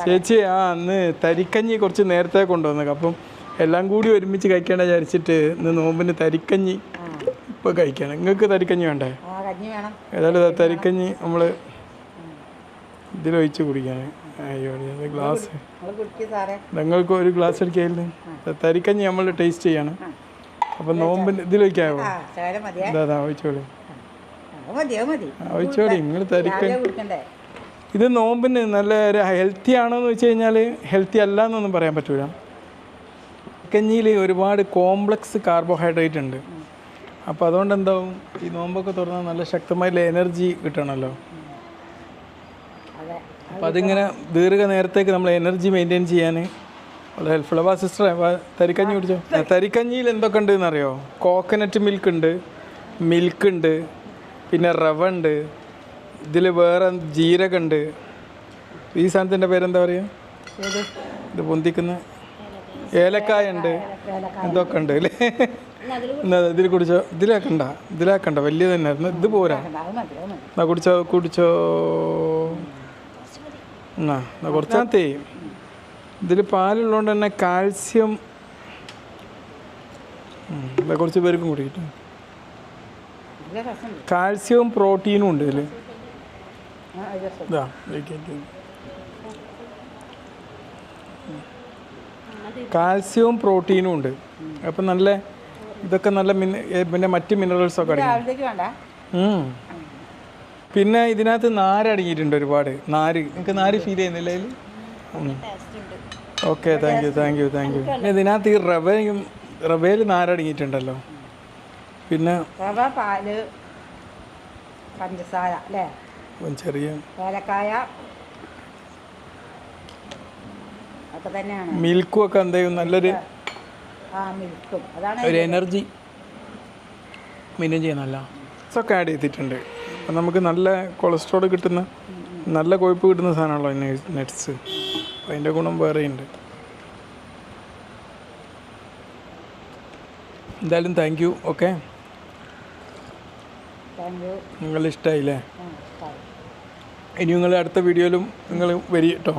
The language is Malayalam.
ചേച്ചി അന്ന് തരിക്കഞ്ഞി കുറച്ച് നേരത്തെ കൊണ്ടുവന്നത്. അപ്പം എല്ലാം കൂടി ഒരുമിച്ച് കഴിക്കേണ്ട വിചാരിച്ചിട്ട് ഇന്ന് നോമ്പിന് തരിക്കഞ്ഞി ഇപ്പോൾ കഴിക്കണം. നിങ്ങൾക്ക് തരിക്കഞ്ഞി വേണ്ടേ? ഏതായാലും തരിക്കഞ്ഞി നമ്മൾ ഇതിലൊഴിച്ച് കുടിക്കാൻ. അയ്യോ ഗ്ലാസ് നിങ്ങൾക്ക് ഒരു ഗ്ലാസ് എടുക്കായിരുന്നു. തരിക്കഞ്ഞി നമ്മൾ ടേസ്റ്റ് ചെയ്യണം. അപ്പം നോമ്പിന് ഇതിലൊഴിക്കാവോ? അതാ ഒഴിച്ചോളി ഒഴിച്ചോളി നിങ്ങൾ തരിക്കഞ്ഞി. ഇത് നോമ്പിന് നല്ല ഒരു ഹെൽത്തി ആണോ എന്ന് വെച്ച് കഴിഞ്ഞാൽ ഹെൽത്തി അല്ല എന്നൊന്നും പറയാൻ പറ്റില്ല. കഞ്ഞിയിൽ ഒരുപാട് കോംപ്ലക്സ് കാർബോഹൈഡ്രേറ്റ് ഉണ്ട്. അപ്പോൾ അതുകൊണ്ട് എന്താവും, ഈ നോമ്പൊക്കെ തുറന്നാൽ നല്ല ശക്തമായിട്ടുള്ള എനർജി കിട്ടണമല്ലോ. അപ്പോൾ അതിങ്ങനെ ദീർഘനേരത്തേക്ക് നമ്മൾ എനർജി മെയിൻറ്റെയിൻ ചെയ്യാൻ വളരെ ഹെൽപ്ഫുൾ. അപ്പോൾ സിസ്റ്റർ തരിക്കഞ്ഞി കുടിച്ചോ. തരിക്കഞ്ഞിയിൽ എന്തൊക്കെ ഉണ്ട് എന്നറിയോ? കോക്കനട്ട് മിൽക്ക് ഉണ്ട്, പിന്നെ റവ ഉണ്ട്, ഇതിൽ വേറെ ജീരകമുണ്ട്. ഈ സാധനത്തിൻ്റെ പേരെന്താ പറയുക? ഇത് പൊന്തിക്കുന്ന ഏലക്കായ ഉണ്ട്, ഇതൊക്കെ ഉണ്ട് അല്ലേ? എന്നാ ഇതിൽ കുടിച്ചോ. ഇതിലാക്കണ്ട വലിയ തന്നെ ആയിരുന്നു. ഇത് പോരാ. എന്നാ കുടിച്ചോ എന്നാ കുറച്ചാത്തേ. ഇതിൽ പാലുള്ളതുകൊണ്ട് തന്നെ കാൽസ്യം കുറച്ച് പേർക്കും കുടിക്കട്ടെ. കാൽസ്യവും പ്രോട്ടീനും ഉണ്ട് ഇതിൽ. കാൽസ്യവും പ്രോട്ടീനും ഉണ്ട്. അപ്പം നല്ല ഇതൊക്കെ നല്ല പിന്നെ മറ്റ് മിനറൽസൊക്കെ അടങ്ങി. പിന്നെ ഇതിനകത്ത് നാരടങ്ങിയിട്ടുണ്ട്, ഒരുപാട് നാര്. നിങ്ങൾക്ക് നാര് ഫീൽ ചെയ്യുന്നില്ല അതിൽ? Okay, thank you. പിന്നെ ഇതിനകത്ത് ഈ റവയിൽ നാരടങ്ങിയിട്ടുണ്ടല്ലോ. പിന്നെ പഞ്ചസാര അല്ലേ, ചെറിയ ഏലക്കായ ഒക്കെ തന്നെയാണ്. മിൽക്കും ഒക്കെ എന്ത് ചെയ്യും, നല്ലൊരു ഒരു എനർജി മെയിൻറ്റെയിൻ ചെയ്യുന്നല്ല ഒക്കെ ആഡ് ചെയ്തിട്ടുണ്ട്. അപ്പം നമുക്ക് നല്ല കൊളസ്ട്രോൾ കിട്ടുന്ന, നല്ല കൊഴുപ്പ് കിട്ടുന്ന സാധനമാണല്ലോ നട്ട്സ്. അപ്പം അതിൻ്റെ ഗുണം വേറെയുണ്ട്. എന്തായാലും താങ്ക് യു. ഓക്കെ, നിങ്ങൾ ഇഷ്ടമായില്ലേ? ഇനി നിങ്ങൾ അടുത്ത വീഡിയോയിലും നിങ്ങൾ വരി കേട്ടോ.